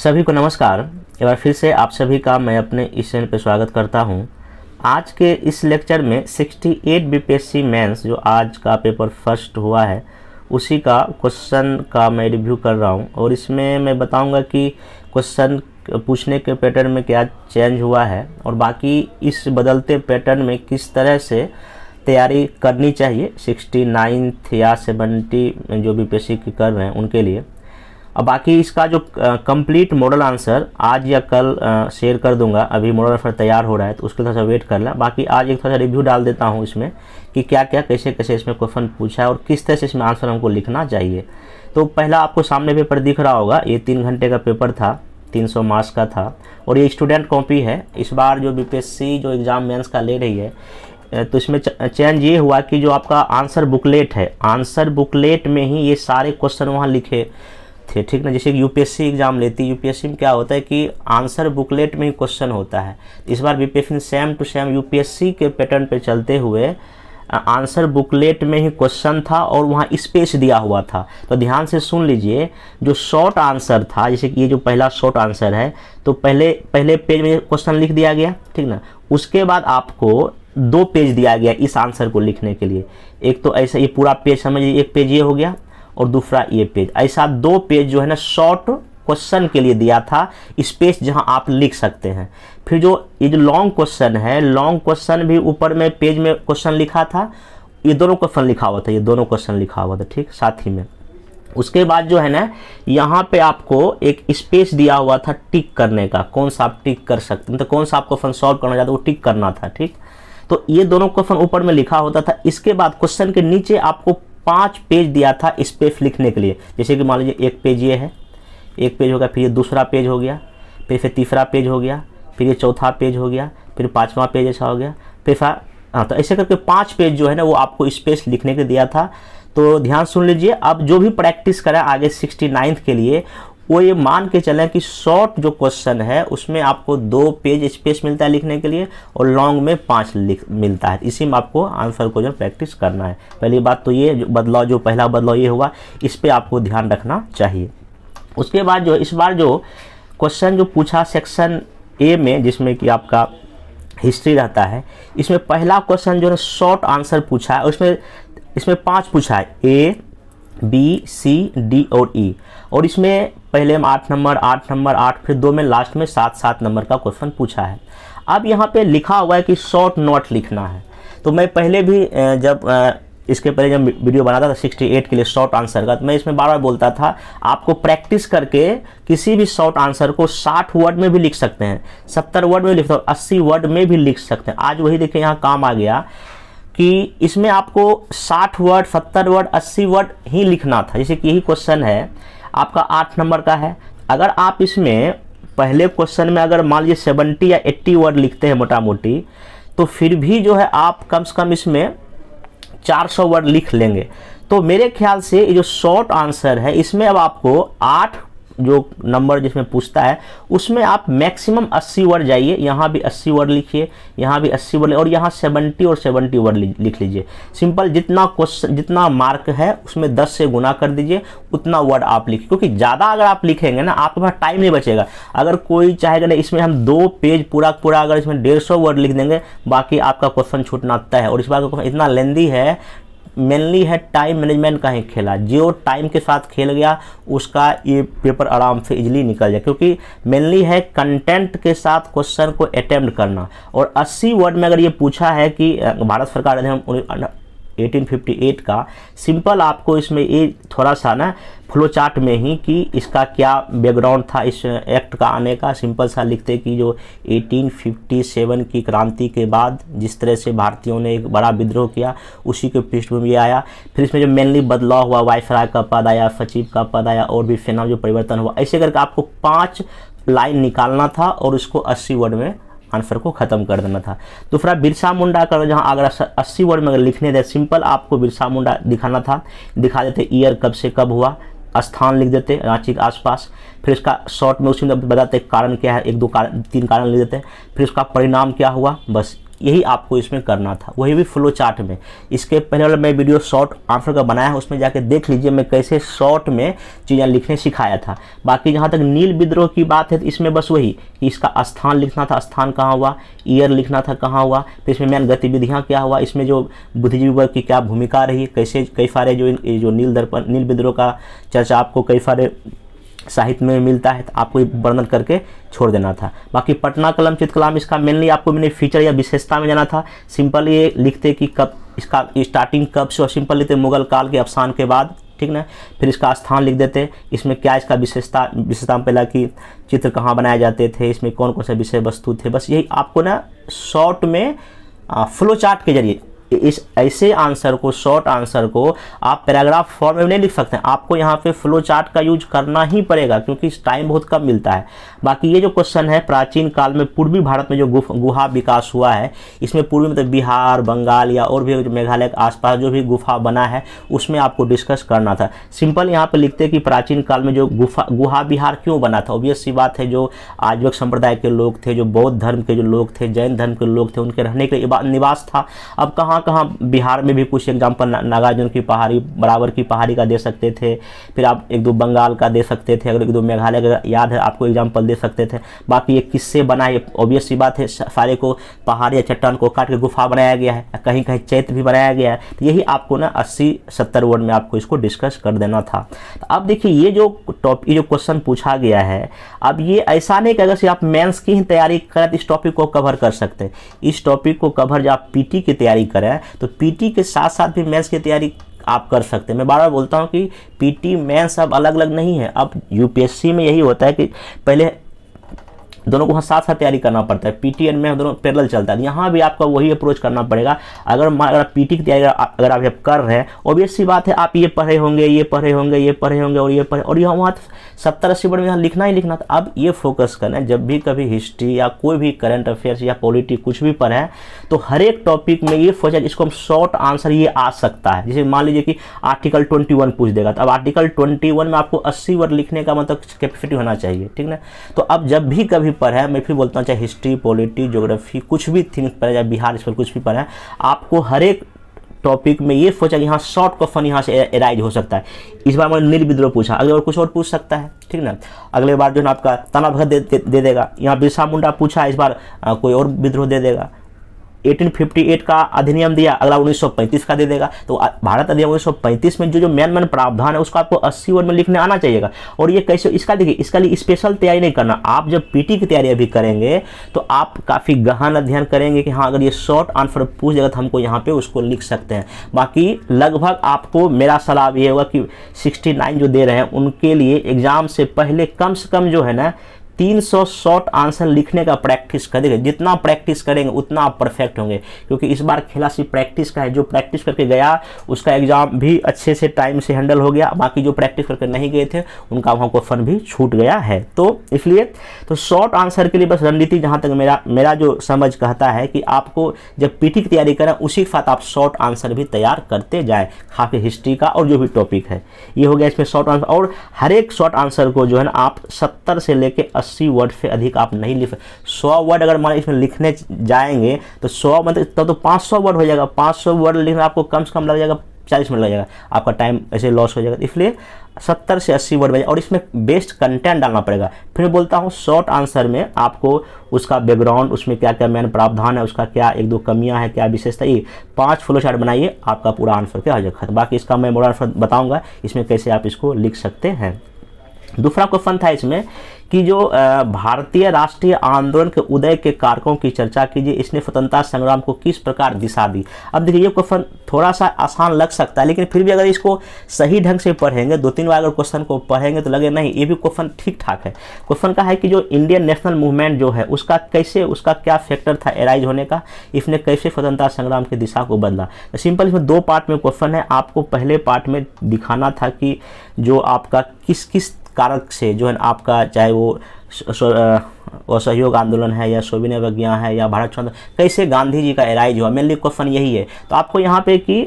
सभी को नमस्कार। एक बार फिर से आप सभी का मैं अपने इस चैनल पर स्वागत करता हूं। आज के इस लेक्चर में 68 बीपीएससी मेंस जो आज का पेपर फर्स्ट हुआ है उसी का क्वेश्चन का मैं रिव्यू कर रहा हूं और इसमें मैं बताऊंगा कि क्वेश्चन पूछने के पैटर्न में क्या चेंज हुआ है और बाकी इस बदलते पैटर्न में किस तरह से तैयारी करनी चाहिए 69th या 70 जो बीपीएससी की कर रहे हैं उनके लिए। अब बाकी इसका जो कंप्लीट मॉडल आंसर आज या कल शेयर कर दूंगा। अभी मॉडल आंसर तैयार हो रहा है तो उसके थोड़ा सा वेट कर लें। बाकी आज एक थोड़ा सा रिव्यू डाल देता हूं इसमें कि क्या क्या कैसे कैसे इसमें क्वेश्चन पूछा है और किस तरह से इसमें आंसर हमको लिखना चाहिए। तो पहला आपको सामने पेपर दिख रहा होगा, ये 3 घंटे का पेपर था, 300 मार्क्स का था और ये स्टूडेंट कॉपी है। इस बार जो बीपीएससी जो एग्ज़ाम मेंस का ले रही है तो इसमें चेंज ये हुआ कि जो आपका आंसर बुकलेट है, आंसर बुकलेट में ही ये सारे क्वेश्चन वहाँ लिखे थे, ठीक ना। जैसे कि यूपीएससी एग्जाम लेती है, यूपीएससी में क्या होता है कि आंसर बुकलेट में ही क्वेश्चन होता है। इस बार BPSC same to same UPSC के पैटर्न पे चलते हुए आंसर बुकलेट में ही क्वेश्चन था और वहाँ स्पेस दिया हुआ था। तो ध्यान से सुन लीजिए, जो शॉर्ट आंसर था, जैसे कि ये जो पहला शॉर्ट आंसर है तो पहले पेज में क्वेश्चन लिख दिया गया, ठीक ना। उसके बाद आपको 2 पेज दिया गया इस आंसर को लिखने के लिए। एक तो ऐसा ये पूरा पेज समझिए, एक पेज ये हो गया और दूसरा ये पेज, ऐसा 2 पेज जो है ना शॉर्ट क्वेश्चन के लिए दिया था, स्पेस जहां आप लिख सकते हैं। फिर जो ये जो लॉन्ग क्वेश्चन है, लॉन्ग क्वेश्चन भी ऊपर में पेज में क्वेश्चन लिखा था, ये दोनों क्वेश्चन लिखा हुआ था, ये दोनों क्वेश्चन लिखा हुआ था, ठीक, साथ ही में। उसके बाद जो है ना यहाँ पे आपको एक स्पेस दिया हुआ था टिक करने का, कौन सा आप टिक कर सकते हैं, तो कौन सा आप क्वेश्चन सॉल्व करना चाहते वो टिक करना था, ठीक। तो ये दोनों क्वेश्चन ऊपर में लिखा होता था। इसके बाद क्वेश्चन के नीचे आपको 5 पेज दिया था स्पेस लिखने के लिए। जैसे कि मान लीजिए एक पेज ये है, एक पेज हो गया, फिर ये दूसरा पेज हो गया, फिर तीसरा पेज हो गया, फिर ये चौथा पेज हो गया, फिर 5वां पेज ऐसा हो गया, फिर हाँ, तो ऐसे करके 5 पेज जो है ना वो आपको स्पेस लिखने के दिया था। तो ध्यान सुन लीजिए, अब जो भी प्रैक्टिस करें आगे 69th के लिए वो ये मान के चलें कि शॉर्ट जो क्वेश्चन है उसमें आपको 2 पेज स्पेस मिलता है लिखने के लिए और लॉन्ग में 5 मिलता है। इसी में आपको आंसर को जो प्रैक्टिस करना है। पहली बात तो ये बदलाव, जो पहला बदलाव ये हुआ, इस पे आपको ध्यान रखना चाहिए। उसके बाद जो इस बार जो क्वेश्चन जो पूछा सेक्शन ए में, जिसमें कि आपका हिस्ट्री रहता है, इसमें पहला क्वेश्चन जो है शॉर्ट आंसर पूछा है, इसमें 5 पूछा है, ए बी सी डी और ई, और इसमें पहले में 8 नंबर 8, फिर 2 में लास्ट में 7 नंबर का क्वेश्चन पूछा है। अब यहाँ पे लिखा हुआ है कि शॉर्ट नोट लिखना है। तो मैं पहले भी इसके पहले जब वीडियो बनाता था 68 के लिए शॉर्ट आंसर का, तो मैं इसमें बार बार बोलता था आपको प्रैक्टिस करके किसी भी शॉर्ट आंसर को 60 वर्ड में भी लिख सकते हैं, 70 वर्ड में भी लिख सकते हैं, 80 वर्ड में भी लिख सकते हैं। आज वही देखिए यहाँ काम आ गया कि इसमें आपको 60 वर्ड, 70 वर्ड, 80 वर्ड ही लिखना था। जैसे कि यही क्वेश्चन है आपका 8 नंबर का है। अगर आप इसमें पहले क्वेश्चन में अगर मान लीजिए 70 या 80 वर्ड लिखते हैं मोटा मोटी, तो फिर भी जो है आप कम से कम इसमें 400 वर्ड लिख लेंगे। तो मेरे ख्याल से ये जो शॉर्ट आंसर है इसमें अब आपको 8 जो नंबर जिसमें पूछता है उसमें आप मैक्सिमम 80 वर्ड जाइए, यहाँ भी 80 वर्ड लिखिए, यहाँ भी 80 वर्ड और यहाँ 70 और 70 वर्ड लिख लीजिए। सिंपल, जितना क्वेश्चन जितना मार्क है उसमें 10 से गुना कर दीजिए, उतना वर्ड आप लिखिए, क्योंकि ज़्यादा अगर आप लिखेंगे ना आपके पास टाइम नहीं बचेगा। अगर कोई चाहेगा ना इसमें हम 2 पेज पूरा अगर इसमें 150 वर्ड लिख देंगे, बाकी आपका क्वेश्चन छूटना तय है। और इस बार का क्वेश्चन इतना लेंदी है, मेनली है टाइम मैनेजमेंट का ही खेला। जो टाइम के साथ खेल गया उसका ये पेपर आराम से इजीली निकल जाए, क्योंकि मेनली है कंटेंट के साथ क्वेश्चन को अटेम्प्ट करना। और 80 वर्ड में अगर ये पूछा है कि भारत सरकार अधिनियम 1858 का, सिंपल आपको इसमें ये थोड़ा सा ना फ्लो चार्ट में ही कि इसका क्या बैकग्राउंड था इस एक्ट का आने का, सिंपल सा लिखते कि जो 1857 की क्रांति के बाद जिस तरह से भारतीयों ने एक बड़ा विद्रोह किया उसी के पृष्ठभूमि में आया। फिर इसमें जो मेनली बदलाव हुआ, वायसराय का पद आया, सचिव का पद आया और भी सेना जो परिवर्तन हुआ, ऐसे करके आपको 5 लाइन निकालना था और उसको 80 वर्ड में आंसर को खत्म कर देना था। दूसरा बिरसा मुंडा का जहां अगर 80 वर्ड में अगर लिखने दे, सिंपल आपको बिरसा मुंडा दिखाना था, दिखा देते ईयर कब से कब हुआ, स्थान लिख देते रांची के आसपास, फिर इसका शॉर्ट में उसी में बताते कारण क्या है, 1 2 कारण 3 कारण लिख देते, फिर उसका परिणाम क्या हुआ, बस यही आपको इसमें करना था, वही भी फ्लो चार्ट में। इसके पहले वाला मैं वीडियो शॉर्ट आंसर का बनाया है, उसमें जाके देख लीजिए मैं कैसे शॉर्ट में चीज़ें लिखने सिखाया था। बाकी जहाँ तक नील विद्रोह की बात है तो इसमें बस वही कि इसका स्थान लिखना था, स्थान कहाँ हुआ, ईयर लिखना था कहाँ हुआ, फिर इसमें मेन गतिविधियाँ क्या हुआ, इसमें जो बुद्धिजीवी वर्ग की क्या भूमिका रही, कैसे कई सारे जो नील विद्रोह का चर्चा आपको कई सारे साहित्य में मिलता है, तो आपको वर्णन करके छोड़ देना था। बाकी पटना कलम चित्रकला इसका मेनली आपको मैंने फीचर या विशेषता में जाना था। सिंपल ये लिखते कि कब इसका स्टार्टिंग कब से, और सिंपल लिखते मुगल काल के अवसान के बाद, ठीक ना। फिर इसका स्थान लिख देते, इसमें क्या इसका विशेषता में पहला कि चित्र कहाँ बनाए जाते थे, इसमें कौन कौन से विषय वस्तु थे। बस यही आपको ना शॉर्ट में फ्लो चार्ट के जरिए इस ऐसे आंसर को, शॉर्ट आंसर को आप पैराग्राफ फॉर्म में नहीं लिख सकते हैं, आपको यहाँ पे फ्लो चार्ट का यूज करना ही पड़ेगा क्योंकि टाइम बहुत कम मिलता है। बाकी ये जो क्वेश्चन है, प्राचीन काल में पूर्वी भारत में जो गुफा विकास हुआ है, इसमें पूर्वी मतलब बिहार, बंगाल या और भी मेघालय के आसपास जो भी गुफा बना है उसमें आपको डिस्कस करना था। सिंपल यहाँ पे लिखते कि प्राचीन काल में जो गुहा विहार क्यों बना था। ऑब्वियस सी बात है, जो आजीवक संप्रदाय के लोग थे, जो बौद्ध धर्म के जो लोग थे, जैन धर्म के लोग थे, उनके रहने के लिए निवास था। अब कहाँ बिहार में भी कुछ एग्जाम्पल नागार्जुन की पहाड़ी, बराबर की पहाड़ी का दे सकते थे, फिर आप एक दो बंगाल का दे सकते थे, अगर एक दो मेघालय का याद है आपको एग्जाम्पल दे सकते थे। बाकी ये किससे बना है, ऑब्वियस सी बात है, सारे को पहाड़ या चट्टान को काट के गुफा बनाया गया है, कहीं कहीं चैत्य भी बनाया गया है। तो यही आपको ना 80-70 वर्ड में आपको इसको डिस्कस कर देना था। तो अब देखिए ये जो क्वेश्चन पूछा गया है, अब ये ऐसा नहीं कि अगर से आप मेंस की ही तैयारी करें तो इस टॉपिक को कवर कर सकते हैं। इस टॉपिक को कवर जब आप पीटी की तैयारी करें तो पीटी के साथ साथ भी मेंस की तैयारी आप कर सकते हैं। मैं बार बार बोलता हूं कि पीटी मेंस अब अलग अलग नहीं है। अब यूपीएससी में यही होता है कि पहले दोनों को साथ साथ तैयारी करना पड़ता है, पीटी एंड में दोनों पैरेलल चलता है। यहाँ भी आपका वही अप्रोच करना पड़ेगा। अगर पीटी की तैयारी अगर आप कर रहे हैं, ऑब्वियस सी बात है आप ये पढ़े होंगे, ये पढ़े होंगे, ये पढ़े होंगे और ये पढ़े, और यहाँ वहाँ 70-80 वर्ड में यहाँ लिखना ही लिखना था। अब ये फोकस करना है, जब भी कभी हिस्ट्री या कोई भी करंट अफेयर्स या पॉलिटिक्स कुछ भी पढ़े तो हर एक टॉपिक में ये फोकस, इसको हम शॉर्ट आंसर ये आ सकता है। जैसे मान लीजिए कि आर्टिकल 21 पूछ देगा, तो अब आर्टिकल 21 में आपको 80 वर्ड लिखने का मतलब कैपेसिटी होना चाहिए, ठीक ना। तो अब जब भी कभी पढ़े, मैं फिर बोलता हूँ चाहे हिस्ट्री, पॉलिटी, ज्योग्राफी कुछ भी थिंग पढ़े, चाहे बिहार इस पर कुछ भी पढ़े, आपको हर एक टॉपिक में ये सोचा कि यहाँ शॉर्ट क्वेश्चन यहाँ से एराइज हो सकता है। इस बार मैंने नील विद्रोह पूछा, अगले बार कुछ और पूछ सकता है, ठीक ना। अगले बार जो है आपका ताना भगत दे देगा, यहाँ बिरसा मुंडा पूछा, इस बार कोई और विद्रोह दे देगा। 1858 का अधिनियम दिया, अगला 1935 का दे देगा। तो भारत अधिनियम 1935 में जो मेन प्रावधान है उसको आपको 80 वर्ड में लिखने आना चाहिएगा। और ये कैसे, इसका देखिए, इसका लिए स्पेशल तैयारी नहीं करना। आप जब पीटी की तैयारी अभी करेंगे तो आप काफ़ी गहन अध्ययन करेंगे कि हाँ अगर ये शॉर्ट आंसर पूछ जाएगा तो हमको यहाँ पे उसको लिख सकते हैं। बाकी लगभग आपको मेरा सलाह ये होगा कि 69 जो दे रहे हैं उनके लिए एग्जाम से पहले कम से कम जो है ना 300 शॉर्ट आंसर लिखने का प्रैक्टिस करेंगे। जितना प्रैक्टिस करेंगे उतना आप परफेक्ट होंगे, क्योंकि इस बार खेला सिर्फ प्रैक्टिस का है। जो प्रैक्टिस करके गया उसका एग्जाम भी अच्छे से टाइम से हैंडल हो गया, बाकी जो प्रैक्टिस करके नहीं गए थे उनका वहाँ क्वेश्चन भी छूट गया है। तो इसलिए तो शॉर्ट आंसर के लिए बस रणनीति जहाँ तक मेरा जो समझ कहता है कि आपको जब पीटी की तैयारी करें उसी के साथ आप शॉर्ट आंसर भी तैयार करते जाएँ, खासकर हिस्ट्री का और जो भी टॉपिक है। ये हो गया इसमें शॉर्ट आंसर। और हर एक शॉर्ट आंसर को जो है ना आप 70 से लेकर 80 वर्ड से अधिक आप नहीं लिख। 100 वर्ड अगर मान इसमें लिखने जाएंगे तो 100 मतलब तो 500 वर्ड हो जाएगा। 500 वर्ड लिखना आपको कम से कम लग जाएगा 40 मिनट लग जाएगा, आपका टाइम ऐसे लॉस हो जाएगा। इसलिए 70 से 80 वर्ड और इसमें बेस्ट कंटेंट डालना पड़ेगा। फिर बोलता हूँ शॉर्ट आंसर में आपको उसका बैकग्राउंड, उसमें क्या क्या मेन प्रावधान है, उसका क्या एक दो कमियां है, क्या विशेषता, ये 5 फ्लो चार्ट बनाइए, आपका पूरा आंसर क्या हो जाएगा। बाकी इसका मैं मोड़ा आंसर बताऊंगा इसमें कैसे आप इसको लिख सकते हैं। दूसरा क्वेश्चन था इसमें कि जो भारतीय राष्ट्रीय आंदोलन के उदय के कारकों की चर्चा कीजिए, इसने स्वतंत्रता संग्राम को किस प्रकार दिशा दी। अब देखिए ये क्वेश्चन थोड़ा सा आसान लग सकता है, लेकिन फिर भी अगर इसको सही ढंग से पढ़ेंगे, 2-3 बार अगर क्वेश्चन को पढ़ेंगे तो लगे नहीं ये भी क्वेश्चन ठीक ठाक है। क्वेश्चन का है कि जो इंडियन नेशनल मूवमेंट जो है उसका कैसे, उसका क्या फैक्टर था एराइज होने का, इसने कैसे स्वतंत्रता संग्राम की दिशा को बदला। तो सिंपल इसमें 2 पार्ट में क्वेश्चन है। आपको पहले पार्ट में दिखाना था कि जो आपका किस किस कारक से जो है आपका, चाहे वो असहयोग आंदोलन है या सविनय अवज्ञा है या भारत छोड़ो, कैसे गांधी जी का एराइज हुआ, मेनली क्वेश्चन यही है। तो आपको यहाँ पे कि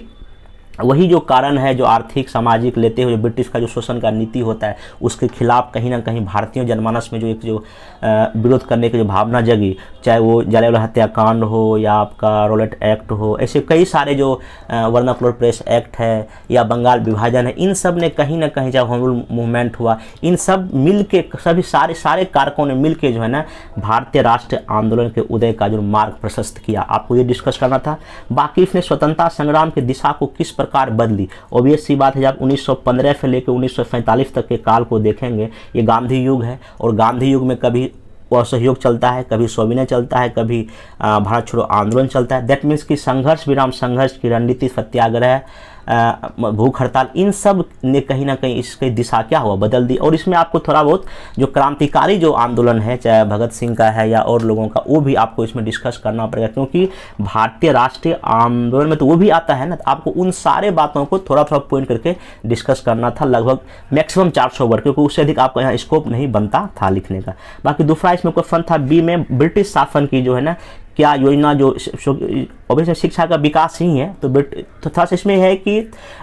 वही जो कारण है, जो आर्थिक सामाजिक लेते हुए ब्रिटिश का जो शोषण का नीति होता है उसके खिलाफ कहीं ना कहीं भारतीय जनमानस में जो एक जो विरोध करने की जो भावना जगी, चाहे वो जलियांवाला हत्याकांड हो या आपका रॉलेट एक्ट हो, ऐसे कई सारे जो वर्नाकुलर प्रेस एक्ट है या बंगाल विभाजन है, इन सब ने कहीं ना कहीं, जब होम रूल मूवमेंट हुआ, इन सब मिल के सभी सारे कारकों ने मिल के जो है ना भारतीय राष्ट्रीय आंदोलन के उदय का जो मार्ग प्रशस्त किया। आपको ये डिस्कस करना था। बाकी इसने स्वतंत्रता संग्राम की दिशा को किस प्रकार बदली, ऑब्वियस सी बात है, जब 1915 से लेकर 1947 तक के काल को देखेंगे, ये गांधी युग है, और गांधी युग में कभी असहयोग चलता है, कभी सविनय चलता है, कभी भारत छोड़ो आंदोलन चलता है। दैट मीन्स कि संघर्ष विराम संघर्ष की रणनीति, सत्याग्रह, भूख हड़ताल, इन सब ने कहीं ना कहीं इसकी दिशा क्या हुआ, बदल दी। और इसमें आपको थोड़ा बहुत जो क्रांतिकारी जो आंदोलन है, चाहे भगत सिंह का है या और लोगों का, वो भी आपको इसमें डिस्कस करना पड़ेगा, क्योंकि भारतीय राष्ट्रीय आंदोलन में तो वो भी आता है ना। तो आपको उन सारे बातों को थोड़ा थोड़ा पॉइंट करके डिस्कस करना था, लगभग मैक्सिमम 400 वर्ड, क्योंकि उससे अधिक आपका यहाँ स्कोप नहीं बनता था लिखने का। बाकी दूसरा इसमें क्वेश्चन था बी में, ब्रिटिश शासन की जो है ना क्या योजना, जो ऑब्वियसली शिक्षा का विकास ही है, तो थोड़ा सा इसमें है कि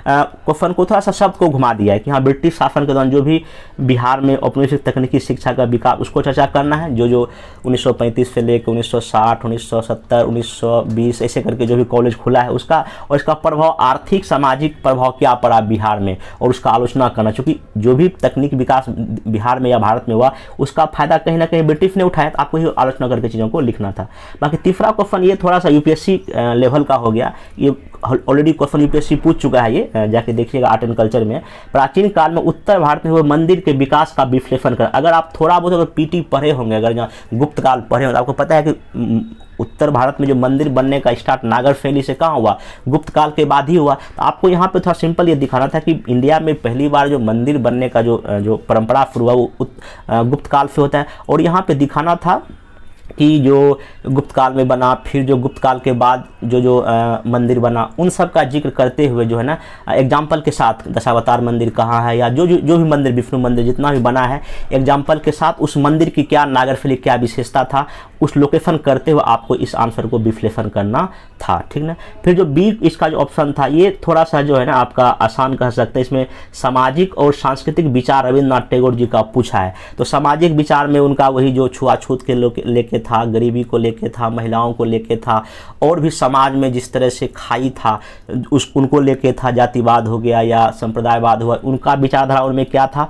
क्वेश्चन को थोड़ा सा शब्द को घुमा दिया है कि हाँ ब्रिटिश शासन के दौरान जो भी बिहार में औपनिवेशिक तकनीकी शिक्षा का विकास, उसको चर्चा करना है। जो 1935 से लेकर 1960, 1970, 1920 ऐसे करके जो भी कॉलेज खुला है उसका, और इसका प्रभाव, आर्थिक सामाजिक प्रभाव क्या पड़ा बिहार में, और उसका आलोचना करना, क्योंकि जो भी तकनीकी विकास बिहार में या भारत में हुआ उसका फायदा कहीं ना कहीं ब्रिटिश ने उठाया। तो आपको ही आलोचना करके चीज़ों को लिखना था। बाकी तीसरा क्वेश्चन ये थोड़ा सा यूपीएससी लेवल का हो गया, ये ऑलरेडी क्वेश्चन यूपीएससी पूछ चुका है, ये जाके देखिएगा आर्ट एंड कल्चर में। प्राचीन काल में उत्तर भारत में हुए मंदिर के विकास का विश्लेषण कर। अगर आप थोड़ा बहुत अगर पीटी पढ़े होंगे, अगर यहाँ गुप्त काल पढ़े होंगे, तो आपको पता है कि उत्तर भारत में जो मंदिर बनने का स्टार्ट नागर शैली से कहाँ हुआ, गुप्त काल के बाद ही हुआ। तो आपको यहाँ पे थोड़ा सिंपल ये दिखाना था कि इंडिया में पहली बार जो मंदिर बनने का जो परंपरा शुरू हुआ वो गुप्त काल से होता है। और यहाँ पे दिखाना था कि जो गुप्त काल में बना, फिर जो गुप्त काल के बाद जो मंदिर बना, उन सब का जिक्र करते हुए जो है ना एग्जाम्पल के साथ, दशावतार मंदिर कहाँ है, या जो भी मंदिर, विष्णु मंदिर जितना भी बना है, एग्जाम्पल के साथ उस मंदिर की क्या नागरशैली, क्या विशेषता था, उस लोकेशन करते हुए आपको इस आंसर को विश्लेषण करना था, ठीक ना। फिर जो बी इसका जो ऑप्शन था, ये थोड़ा सा जो है ना आपका आसान कह सकते हैं। इसमें सामाजिक और सांस्कृतिक विचार रविन्द्रनाथ टैगोर जी का पूछा है। तो सामाजिक विचार में उनका वही जो छुआछूत के लेके था, गरीबी को लेके था, महिलाओं को लेके था, और भी समाज में जिस तरह से खाई था उनको लेके था, जातिवाद हो गया या संप्रदायवाद हुआ, उनका विचारधारा उनमें क्या था,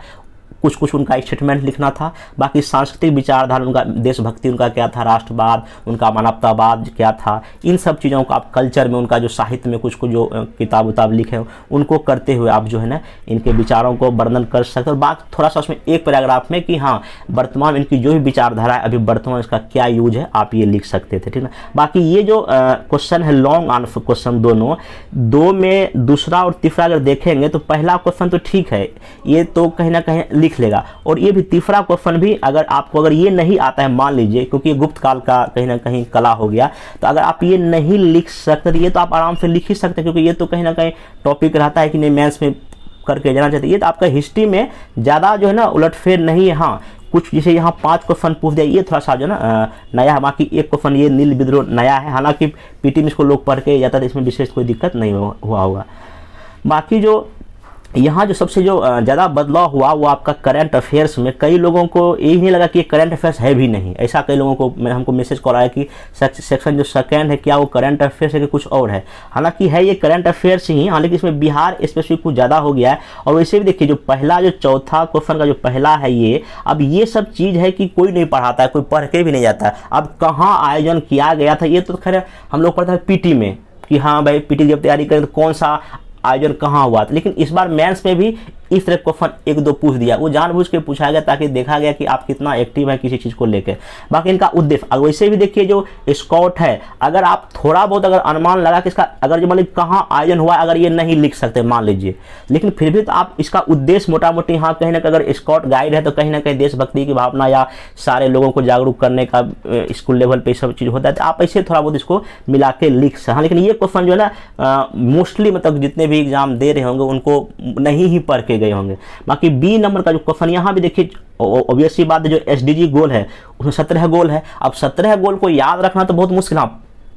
कुछ उनका स्टेटमेंट लिखना था। बाकी सांस्कृतिक विचारधारा, उनका देशभक्ति उनका क्या था, राष्ट्रवाद, उनका मानवतावाद क्या था, इन सब चीज़ों को आप कल्चर में, उनका जो साहित्य में कुछ जो किताब उताब लिखे उनको करते हुए आप जो है ना इनके विचारों को वर्णन कर सकते हो। बात थोड़ा सा उसमें एक पैराग्राफ में कि हाँ वर्तमान इनकी जो भी विचारधारा है अभी वर्तमान इसका क्या यूज है, आप ये लिख सकते थे, ठीक ना। बाकी ये जो क्वेश्चन है लॉन्ग आंसर क्वेश्चन, दो में दूसरा और तीसरा अगर देखेंगे तो पहला क्वेश्चन तो ठीक है, ये तो कहीं ना कहीं लिख लेगा, और ये भी तीसरा क्वेश्चन भी अगर आपको अगर ये नहीं आता है, मान लीजिए क्योंकि ये गुप्त काल का कहीं ना कहीं कला हो गया, तो अगर आप ये नहीं लिख सकते तो ये तो आप आराम से लिख ही सकते हैं, क्योंकि ये तो कहीं ना कहीं टॉपिक रहता है कि नहीं मेंस में करके जाना चाहते। ये तो आपका हिस्ट्री में ज़्यादा जो है ना उलटफेर नहीं है। हाँ कुछ जैसे यहाँ 5 क्वेश्चन पूछ दिया, ये थोड़ा सा जो ना नया है। बाकी एक क्वेश्चन ये नील विद्रोह नया है, हालांकि पीटी में इसको लोग पढ़ के जाता है, इसमें विशेष कोई दिक्कत नहीं हुआ होगा। बाकी जो यहाँ जो सबसे जो ज़्यादा बदलाव हुआ वो आपका करंट अफेयर्स में, कई लोगों को यही नहीं लगा कि ये करंट अफेयर्स है भी नहीं। ऐसा कई लोगों को हमको मैसेज कॉल आया कि सेक्शन जो सेकंड है क्या वो करंट अफेयर्स है कि कुछ और है। हालांकि है ये करंट अफेयर्स ही, हालांकि इसमें बिहार स्पेसिफिक कुछ ज़्यादा हो गया है। और वैसे भी देखिए जो पहला जो चौथा क्वेश्चन का जो पहला है ये, अब ये सब चीज़ है कि कोई नहीं पढ़ाता है, कोई पढ़ के भी नहीं जाता है। अब कहाँ आयोजन किया गया था ये तो खैर हम लोग पढ़ते हैं पीटी में कि हाँ भाई पीटी जब तैयारी करें तो कौन सा आयोजन कहाँ हुआ था, लेकिन इस बार मेंस में भी इस तरह क्वेश्चन 1-2 पूछ दिया। वो जानबूझ के पूछा गया ताकि देखा गया कि आप कितना एक्टिव है किसी चीज़ को लेकर। बाकी इनका उद्देश्य, अब वैसे भी देखिए जो स्काउट है, अगर आप थोड़ा बहुत अगर अनुमान लगा कि इसका अगर जो मतलब कहाँ आयोजन हुआ, अगर ये नहीं लिख सकते मान लीजिए, लेकिन फिर भी तो आप इसका उद्देश्य मोटा मोटी हाँ कहीं ना कहीं अगर स्काउट गाइड है तो कहीं ना कहीं देशभक्ति की भावना या सारे लोगों को जागरूक करने का स्कूल लेवल पर सब चीज़ होता है, तो आप ऐसे थोड़ा बहुत इसको मिला के लिख सकते। हाँ लेकिन ये क्वेश्चन जो है ना मोस्टली मतलब जितने भी एग्जाम दे रहे होंगे उनको नहीं ही पढ़ के गए होंगे। बाकी बी नंबर का जो क्वेश्चन यहाँ भी देखिए ऑब्वियसली बात है, जो एसडीजी गोल है उसमें 17 गोल है। अब 17 गोल को याद रखना तो बहुत मुश्किल है।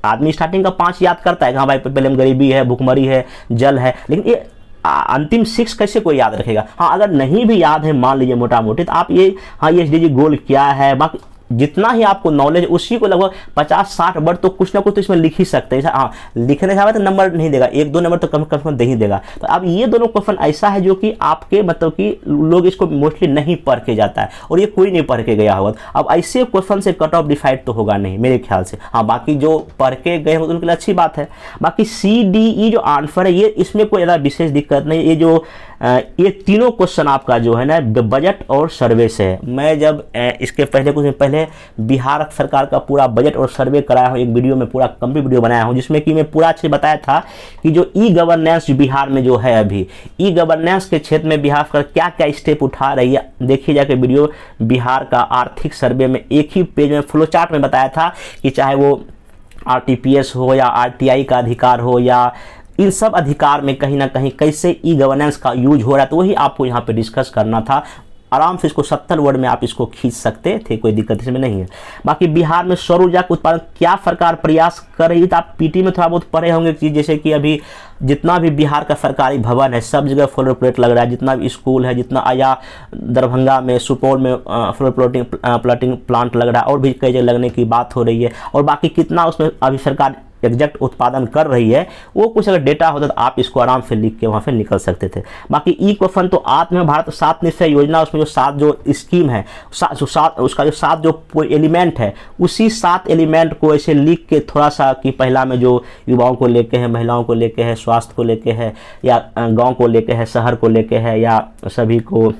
आदमी स्टार्टिंग का 5 याद करता है कि हाँ भाई पहले गरीबी है, भुखमरी है, जल है, लेकिन ये अंतिम 6 कैसे कोई याद रखेगा। हाँ अगर नहीं भी याद है मान लीजिए मोटा मोटी, तो आप ये हाँ ये SDG गोल क्या है, बाकी जितना ही आपको नॉलेज उसी को लगभग 50-60 वर्ड तो कुछ ना कुछ तो इसमें लिख ही सकते हैं। हाँ लिखने से तो नंबर नहीं देगा, 1-2 नंबर तो कम कम दे ही देगा। तो अब ये दोनों क्वेश्चन ऐसा है जो कि आपके मतलब कि लोग इसको मोस्टली नहीं पढ़ के जाता है और ये कोई नहीं पढ़ के गया होगा। अब ऐसे क्वेश्चन से कट ऑफ डिसाइड तो होगा नहीं मेरे ख्याल से। हाँ बाकी जो पढ़ के गए होंगे उनके लिए अच्छी बात है। बाकी CDE जो आंसर है ये इसमें कोई ज़्यादा विशेष दिक्कत नहीं। ये जो ये तीनों क्वेश्चन आपका जो है ना बजट और सर्वे से है। मैं जब इसके पहले कुछ दिन पहले बिहार सरकार का पूरा बजट और सर्वे कराया हूँ, एक वीडियो में पूरा कंप्लीट वीडियो बनाया हूँ जिसमें कि मैं पूरा अच्छे बताया था कि जो E-गवर्नेंस बिहार में जो है अभी E-गवर्नेंस के क्षेत्र में बिहार सरकार क्या क्या स्टेप उठा रही है। देखिए जाके वीडियो, बिहार का आर्थिक सर्वे में एक ही पेज में फ्लो चार्ट में बताया था कि चाहे वो RTPS हो या RTI का अधिकार हो या इन सब अधिकार में कहीं ना कहीं कैसे E-गवर्नेंस का यूज हो रहा है, तो वही आपको यहाँ पे डिस्कस करना था। आराम से इसको 70 वर्ड में आप इसको खींच सकते थे, कोई दिक्कत इसमें नहीं है। बाकी बिहार में सौर ऊर्जा के उत्पादन क्या सरकार प्रयास कर रही है, तो आप PT में थोड़ा बहुत पढ़े होंगे चीज़, जैसे कि अभी जितना भी बिहार का सरकारी भवन है सब जगह सोलर प्लेट लग रहा है, जितना भी स्कूल है, जितना या दरभंगा में, सुपौल में सोलर प्लेटिंग प्लांट लग रहा है, और भी कई जगह लगने की बात हो रही है। और बाकी कितना उसमें अभी सरकार एग्जैक्ट उत्पादन कर रही है वो कुछ अगर डेटा होता तो आप इसको आराम से लिख के वहाँ से निकल सकते थे। बाकी क्वेश्चन तो आत्म भारत 7 निश्चय योजना, उसमें जो 7 जो स्कीम है उसका जो 7 जो एलिमेंट है उसी 7 एलिमेंट को ऐसे लिख के थोड़ा सा कि पहला में जो युवाओं को लेके है, महिलाओं को लेके है, स्वास्थ्य को लेके है, या गाँव को लेके है, शहर को लेके है, या सभी को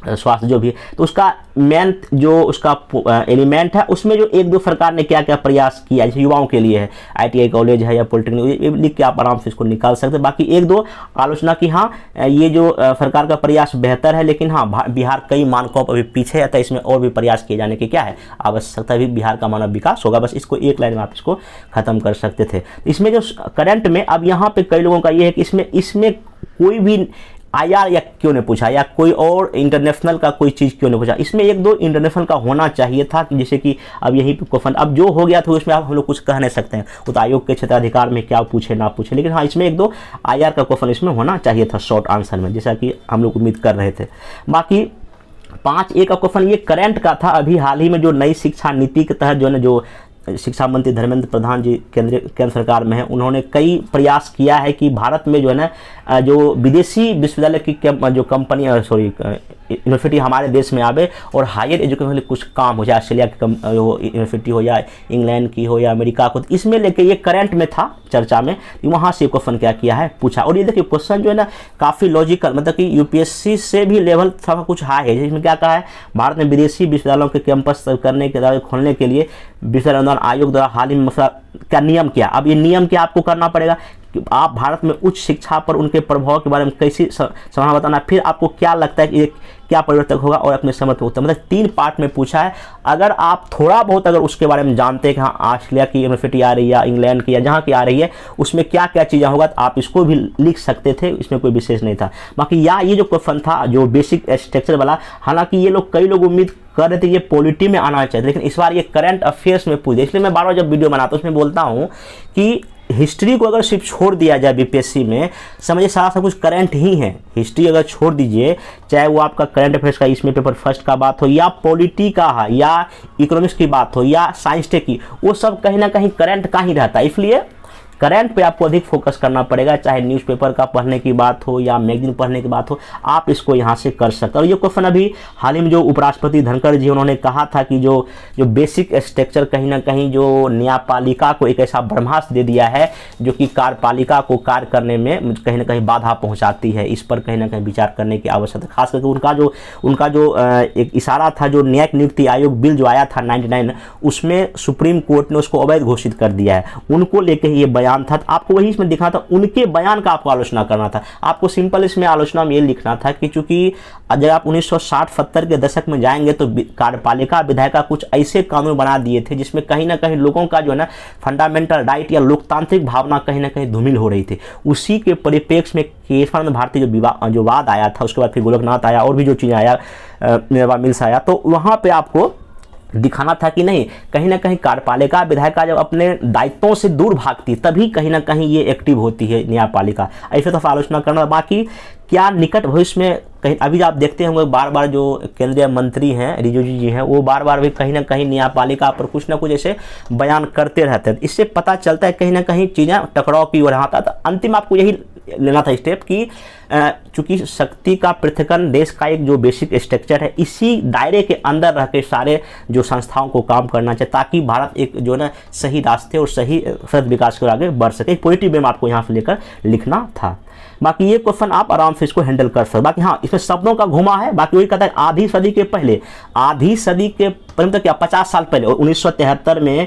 स्वास्थ्य जो भी, तो उसका मेन जो उसका एलिमेंट है उसमें जो 1-2 सरकार ने क्या क्या प्रयास किया, जैसे युवाओं के लिए है ITI कॉलेज है या पॉलिटेक्निक, ये लिख के आप आराम से इसको निकाल सकते हैं। बाकी 1-2 आलोचना की हाँ ये जो सरकार का प्रयास बेहतर है, लेकिन हाँ बिहार कई मानकों पर अभी पीछे है, तो इसमें और भी प्रयास किए जाने की क्या है आवश्यकता, भी बिहार का मानव विकास होगा। बस इसको एक लाइन में आप इसको खत्म कर सकते थे। इसमें जो करंट में अब यहाँ पे कई लोगों का ये है कि इसमें कोई भी IR या क्यों नहीं पूछा, या कोई और इंटरनेशनल का कोई चीज़ क्यों नहीं पूछा। इसमें 1-2 इंटरनेशनल का होना चाहिए था, जैसे कि अब यहीं पे क्वेश्चन अब जो हो गया था उसमें आप हम लोग कुछ कह नहीं सकते हैं, वो तो आयोग के क्षेत्राधिकार में क्या पूछे ना पूछे, लेकिन हाँ इसमें 1-2 IR का क्वेश्चन इसमें होना चाहिए था शॉर्ट आंसर में, जैसा कि हम लोग उम्मीद कर रहे थे। बाकी 5A का क्वेश्चन ये करंट का था। अभी हाल ही में जो नई शिक्षा नीति के तहत जो है ना, जो शिक्षा मंत्री धर्मेंद्र प्रधान जी केंद्र सरकार में है, उन्होंने कई प्रयास किया है कि भारत में जो है ना जो विदेशी विश्वविद्यालय की जो कंपनी यूनिवर्सिटी हमारे देश में आवे और हायर एजुकेशन के लिए कुछ काम हो, जाए ऑस्ट्रेलिया की यूनिवर्सिटी हो या इंग्लैंड की हो या अमेरिका को, तो इसमें लेके ये करंट में था चर्चा में, वहाँ से क्वेश्चन क्या किया है पूछा। और ये देखिए क्वेश्चन जो है ना काफ़ी लॉजिकल, मतलब कि UPSC से भी लेवल थोड़ा कुछ हाई है। जिसमें क्या कहा है, भारत में विदेशी विश्वविद्यालयों के कैंपस करने के खोलने के लिए विश्वविद्यालय अनुदान आयोग द्वारा हाल ही में मसला का नियम क्या, अब ये नियम क्या आपको करना पड़ेगा कि आप भारत में उच्च शिक्षा पर उनके प्रभाव के बारे में कैसे समाधान बताना, फिर आपको क्या लगता है कि ये क्या परिवर्तन होगा और अपने समझ में उत्तर, मतलब 3 पार्ट में पूछा है। अगर आप थोड़ा बहुत अगर उसके बारे में जानते हैं कि हाँ ऑस्ट्रेलिया की यूनिवर्सिटी आ रही है या इंग्लैंड की या जहाँ की आ रही है उसमें क्या क्या चीज़ें होगा, तो आप इसको भी लिख सकते थे, इसमें कोई विशेष नहीं था। बाकी ये जो क्वेश्चन था जो बेसिक स्ट्रक्चर वाला, हालांकि ये लोग कई लोग उम्मीद कर रहे थे ये पॉलिटी में आना चाहिए, लेकिन इस बार ये करंट अफेयर्स में पूछ दिया। इसलिए मैं बार बार जब वीडियो बनाता हूँ उसमें बोलता हूँ कि हिस्ट्री को अगर सिर्फ छोड़ दिया जाए BPSC में, समझिए सारा सब कुछ करंट ही है। हिस्ट्री अगर छोड़ दीजिए, चाहे वो आपका करंट अफेयर्स का इसमें पेपर फर्स्ट का बात हो या पॉलिटी का है या इकोनॉमिक्स की बात हो या साइंस टेक की, वो सब कहीं ना कहीं करंट का ही रहता है। इसलिए करंट पे आपको अधिक फोकस करना पड़ेगा, चाहे न्यूज़पेपर का पढ़ने की बात हो या मैगजीन पढ़ने की बात हो, आप इसको यहाँ से कर सकते हैं। और ये क्वेश्चन अभी हाल ही में जो उपराष्ट्रपति धनखड़ जी उन्होंने कहा था कि जो बेसिक स्ट्रक्चर कहीं ना कहीं जो न्यायपालिका को एक ऐसा ब्रह्मास्त्र दे दिया है जो कि कार्यपालिका को कार्य करने में कहीं ना कहीं बाधा पहुँचाती है, इस पर कहीं ना कहीं विचार करने की आवश्यकता। खास करके उनका जो एक इशारा था, जो न्यायिक नियुक्ति आयोग बिल जो आया था 99, उसमें सुप्रीम कोर्ट ने उसको अवैध घोषित कर दिया है, उनको लेकर ये बयान था। आपको वही इसमें दिखना था, उनके बयान का आपको आलोचना करना था। आपको सिंपल इसमें आलोचना में ये लिखना था कि चूंकि अगर आप 1960-70 के दशक में जाएंगे तो कार्यपालिका विधायिका कुछ ऐसे कानून बना दिए थे जिसमें कहीं ना कहीं लोगों का जो है ना फंडामेंटल राइट या लोकतांत्रिक भावना कहीं ना कहीं धूमिल हो रही थी। उसी के परिप्रेक्ष्य में केशवानंद भारती जो वाद आया था, उसके बाद फिर गोलकनाथ आया और भी जो चीज़ें आया, निर्वा मिल्स आया, तो वहाँ पर आपको दिखाना था कि नहीं, कहीं ना कहीं कार्यपालिका विधायिका जब अपने दायित्वों से दूर भागती तभी कहीं ना कहीं ये एक्टिव होती है न्यायपालिका, ऐसे तो आलोचना करना। बाकी क्या निकट भविष्य में कहीं अभी आप देखते होंगे बार बार जो केंद्रीय मंत्री हैं रिजिजू जी हैं वो बार बार भी कहीं ना कहीं न्यायपालिका पर कुछ ना कुछ ऐसे बयान करते रहते हैं। इससे पता चलता है कहीं ना कहीं चीज़ें टकराव की ओर आता। तो अंतिम आपको यही लेना था स्टेप कि चूंकि शक्ति का पृथक्करण देश का एक जो बेसिक स्ट्रक्चर है, इसी दायरे के अंदर रह के सारे जो संस्थाओं को काम करना चाहिए ताकि भारत एक जो ना सही रास्ते और सही विकास को आगे बढ़ सके। पॉजिटिव वे में आपको यहाँ से लेकर लिखना था। बाकी ये क्वेश्चन आप आराम से इसको हैंडल कर सकते। बाकी हाँ, इसमें शब्दों का घुमा है। बाकी वही कहता है आधी सदी के पहले, आधी सदी के पहले क्या 50 साल पहले 1973 में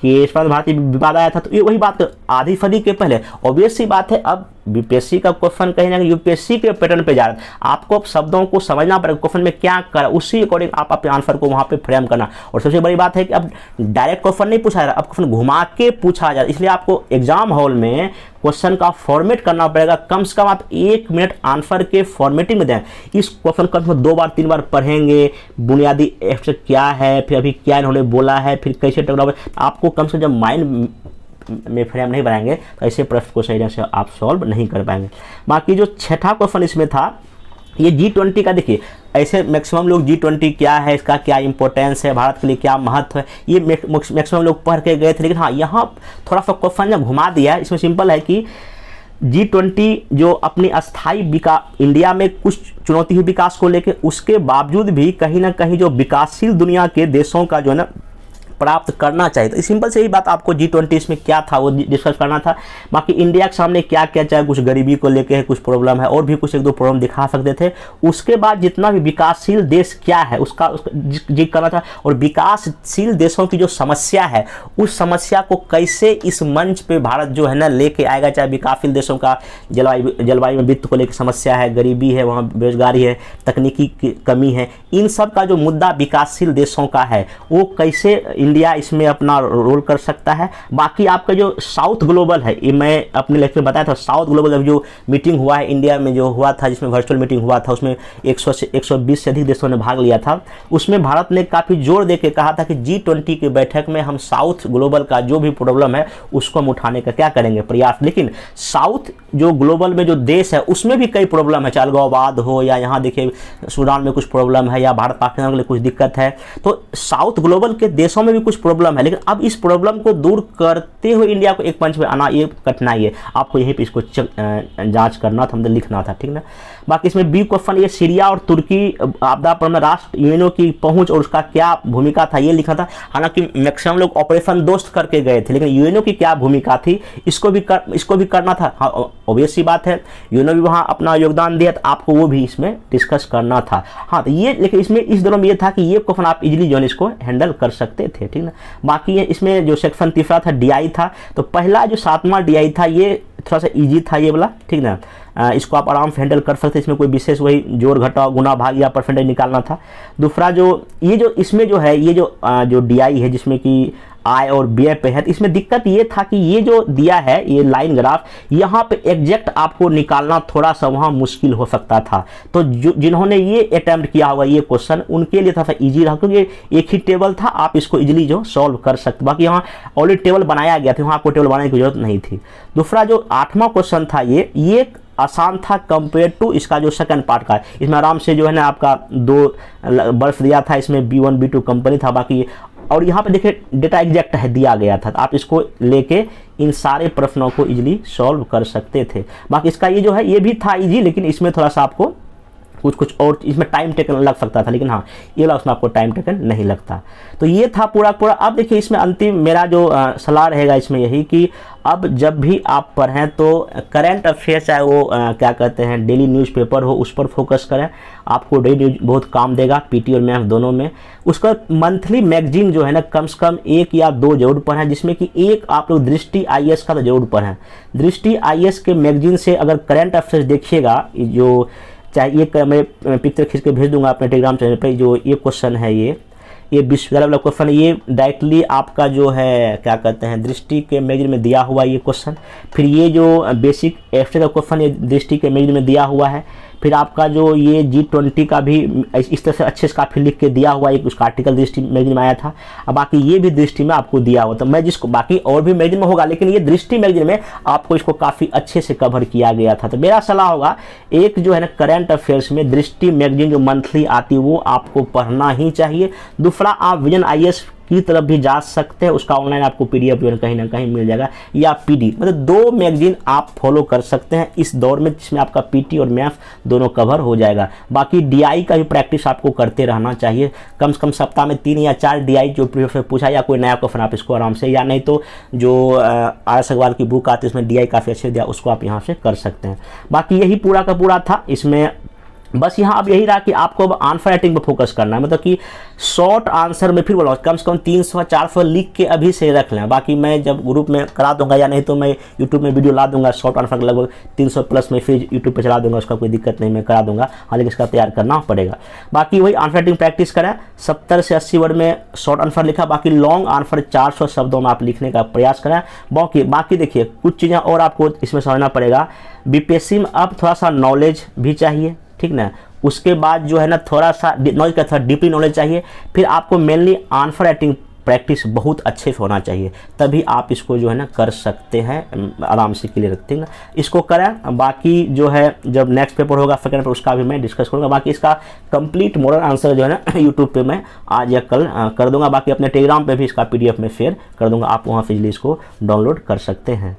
केशव भारती विवाद आया था। तो ये वही बात आधी सदी के पहले। ऑब्वियस सी बात है अब बीपीएससी का क्वेश्चन कहीं ना कहीं यूपीएससी के पैटर्न पे जा रहा है। आपको अब शब्दों को समझना पड़ेगा, क्वेश्चन में क्या कर, उसी अकॉर्डिंग आप अपने आंसर को वहां पे फ्रेम करना। और सबसे बड़ी बात है कि अब डायरेक्ट क्वेश्चन नहीं पूछा जा रहा, अब क्वेश्चन घुमा के पूछा जा रहा है। इसलिए आपको एग्जाम हॉल में क्वेश्चन का फॉर्मेट करना पड़ेगा। कम से कम आप 1 मिनट आंसर के फॉर्मेटिंग में दें। इस क्वेश्चन कम से कम 2 बार 3 बार पढ़ेंगे, बुनियादी एब्स्ट्रैक्ट क्या है, फिर अभी क्या इन्होंने बोला है, फिर कैसे टेक्नोलॉजी, आपको कम से कम जब माइंड में फ्रेम नहीं बनाएंगे तो ऐसे प्रश्न को सही ढंग से आप सॉल्व नहीं कर पाएंगे। बाकी जो छठा क्वेश्चन इसमें था ये G20 का, देखिए ऐसे मैक्सिमम लोग G20 क्या है, इसका क्या इंपॉर्टेंस है, भारत के लिए क्या महत्व है, ये मैक्सिमम लोग पढ़ के गए थे। लेकिन हाँ, यहाँ थोड़ा सा क्वेश्चन जब घुमा दिया है। इसमें सिंपल है कि G20 जो अपनी अस्थायी विकास इंडिया में कुछ चुनौती हुई विकास को लेकर, उसके बावजूद भी कहीं ना कहीं जो विकासशील दुनिया के देशों का जो है ना प्राप्त करना चाहिए। तो सिंपल से ही बात आपको G20 इसमें क्या था वो डिस्कस करना था। बाकी इंडिया के सामने क्या क्या चाहे, कुछ गरीबी को लेके कुछ प्रॉब्लम है और भी कुछ 1-2 प्रॉब्लम दिखा सकते थे। उसके बाद जितना भी विकासशील देश क्या है उसका जिक्र करना था, और विकासशील देशों की जो समस्या है उस समस्या को कैसे इस मंच पे भारत जो है ना लेके आएगा। चाहे विकासशील देशों का जलवायु में वित्त को लेकर समस्या है, गरीबी है, वहाँ बेरोजगारी है, तकनीकी की कमी है, इन सब का जो मुद्दा विकासशील देशों का है वो कैसे इंडिया इसमें अपना रोल कर सकता है। बाकी आपका जो साउथ ग्लोबल है, ये मैं अपने लेक्चर में बताया था, साउथ ग्लोबल जो मीटिंग हुआ है इंडिया में जो हुआ था, जिसमें वर्चुअल मीटिंग हुआ था, उसमें 120 से अधिक देशों ने भाग लिया था। उसमें भारत ने काफ़ी जोर देके कहा था कि G20 की बैठक में हम साउथ ग्लोबल का जो भी प्रॉब्लम है उसको हम उठाने का क्या करेंगे प्रयास। लेकिन साउथ जो ग्लोबल में जो देश है उसमें भी कई प्रॉब्लम है, अलगाववाद हो या यहाँ देखिए सूडान में कुछ प्रॉब्लम है या भारत पाकिस्तान के लिए कुछ दिक्कत है। तो साउथ ग्लोबल के देशों में भी कुछ प्रॉब्लम है, लेकिन अब इस प्रॉब्लम को दूर करते हुए इंडिया को एक मंच पे आना ये कठिनाई है। आपको यहीं पे इसको जांच करना था, मतलब लिखना था, ठीक ना। बाकी इसमें बी क्वेश्चन ये सीरिया और तुर्की आपदा प्रबंधन राष्ट्र यूएनओ की पहुंच और उसका क्या भूमिका था ये लिखा था। हालांकि मैक्सिमम लोग ऑपरेशन दोस्त करके गए थे, लेकिन यूएनओ की क्या भूमिका थी इसको भी करना था। हाँ, ऑब्वियस सी बात है यूएनओ भी वहाँ अपना योगदान दिया, तो आपको वो भी इसमें डिस्कस करना था। हाँ, तो ये लेकिन इसमें इस दोनों में ये था कि ये क्वेश्चन आप इजीली जो है इसको हैंडल कर सकते थे, ठीक ना। बाकी इसमें जो सेक्शन तीसरा था DI था, तो पहला जो 7वां DI था ये थोड़ा सा इजी था ये वाला, ठीक ना। इसको आप आराम से हैंडल कर सकते, इसमें कोई विशेष वही जोड़ घटाव गुना भाग या परसेंटेज निकालना था। दूसरा जो ये जो इसमें जो है ये जो DI है जिसमें कि आय और व्यय पे है, तो इसमें दिक्कत ये था कि ये जो दिया है ये लाइन ग्राफ, यहाँ पे एग्जैक्ट आपको निकालना थोड़ा सा वहाँ मुश्किल हो सकता था। तो जिन्होंने ये अटेम्प्ट किया होगा ये क्वेश्चन उनके लिए थोड़ा सा ईजी रहा, क्योंकि एक ही टेबल था, आप इसको इजीली जो सॉल्व कर सकते। बाकी यहाँ ऑलरेडी टेबल बनाया गया था, वहाँ आपको टेबल बनाने की जरूरत नहीं थी। दूसरा जो 8वां क्वेश्चन था ये आसान था कंपेयर टू इसका जो सेकंड पार्ट का, इसमें आराम से जो है ना आपका 2 वर्ष दिया था, इसमें B1 B2 कंपनी था। बाकी और यहाँ पे देखिए डेटा एग्जैक्ट है दिया गया था, तो आप इसको लेके इन सारे प्रश्नों को इजीली सॉल्व कर सकते थे। बाकी इसका ये जो है ये भी था इजी, लेकिन इसमें थोड़ा सा आपको कुछ और इसमें टाइम टेकन लग सकता था, लेकिन हाँ ये वाला उसमें आपको टाइम टेकन नहीं लगता। तो ये था पूरा। अब देखिए इसमें अंतिम मेरा जो सलाह रहेगा इसमें यही कि अब जब भी आप पढ़ें तो करंट अफेयर चाहे वो क्या कहते हैं डेली न्यूज़पेपर हो उस पर फोकस करें, आपको डेली न्यूज बहुत काम देगा PT और मैथ दोनों में। उसका मंथली मैगजीन जो है ना कम से कम 1 या 2 जरूर पढ़ें, जिसमें कि एक आप लोग दृष्टि IAS का तो जरूर पढ़ें। दृष्टि IAS के मैगजीन से अगर करंट अफेयर देखिएगा, जो चाहे ये मैं पिक्चर खींच के भेज दूंगा अपने टेलीग्राम चैनल पे, जो ये क्वेश्चन है ये विश्वविद्यालय वाला क्वेश्चन है, ये डायरेक्टली आपका जो है क्या कहते हैं दृष्टि के मैगजीन में दिया हुआ ये क्वेश्चन। फिर ये जो बेसिक एक्स्ट्रा का क्वेश्चन ये दृष्टि के मैगजीन में दिया हुआ है। फिर आपका जो ये G20 का भी इस तरह से अच्छे से काफ़ी लिख के दिया हुआ एक उसका आर्टिकल दृष्टि मैगजीन में आया था। अब बाकी ये भी दृष्टि में आपको दिया हुआ, तो मैं जिसको बाकी और भी मैगजीन में होगा, लेकिन ये दृष्टि मैगजीन में आपको इसको काफ़ी अच्छे से कवर किया गया था। तो मेरा सलाह होगा, एक जो है ना करंट अफेयर्स में दृष्टि मैगजीन जो मंथली आती है वो आपको पढ़ना ही चाहिए। दूसरा, आप विजन IAS की तरफ भी जा सकते हैं, उसका ऑनलाइन आपको PDF जो है कहीं ना कहीं मिल जाएगा, या PD, मतलब 2 मैगजीन आप फॉलो कर सकते हैं इस दौर में, जिसमें आपका PT और मैथ दोनों कवर हो जाएगा। बाकी DI का भी प्रैक्टिस आपको करते रहना चाहिए, कम से कम सप्ताह में 3 या 4 DI जो प्रीवियस से पूछा, या कोई नया क्वेश्चन आप इसको आराम से, या नहीं तो जो RS अग्रवाल की बुक आती है उसमें DI काफ़ी अच्छे दिया, उसको आप यहाँ से कर सकते हैं। बाकी यही पूरा का पूरा था इसमें। बस यहाँ अब यही रहा कि आपको अब आंसर राइटिंग पर फोकस करना है, मतलब कि शॉर्ट आंसर में फिर बोला कम से कम 300-400 लिख के अभी से रख लें। बाकी मैं जब ग्रुप में करा दूंगा, या नहीं तो मैं यूट्यूब में वीडियो ला दूंगा शॉर्ट आंसर लगभग 300 प्लस में, फिर यूट्यूब पे चला दूंगा, उसका कोई दिक्कत नहीं, मैं करा दूंगा। हाँ, लेकिन इसका तैयार करना पड़ेगा। बाकी वही आंसर राइटिंग प्रैक्टिस करें, 70 से 80 वर्ड में शॉर्ट आंसर लिखा, बाकी लॉन्ग आंसर 400 शब्दों में आप लिखने का प्रयास करें। बाकी देखिए कुछ चीज़ें और आपको इसमें समझना पड़ेगा। BPSC में अब थोड़ा सा नॉलेज भी चाहिए, ठीक ना, उसके बाद जो है ना थोड़ा सा नॉलेज का, थोड़ा डीपली नॉलेज चाहिए। फिर आपको मेनली आंसर राइटिंग प्रैक्टिस बहुत अच्छे से होना चाहिए, तभी आप इसको जो है ना कर सकते हैं आराम से, क्लियर रखते हैं। इसको करें। बाकी जो है जब नेक्स्ट पेपर होगा सेकंड पेपर, उसका भी मैं डिस्कस करूँगा। बाकी इसका कंप्लीट मॉडल आंसर जो है ना यूट्यूब पे मैं आज या कल कर दूंगा। बाकी अपने टेलीग्राम पे भी इसका PDF में शेयर कर दूंगा, आप वहाँ से इजीली इसको डाउनलोड कर सकते हैं।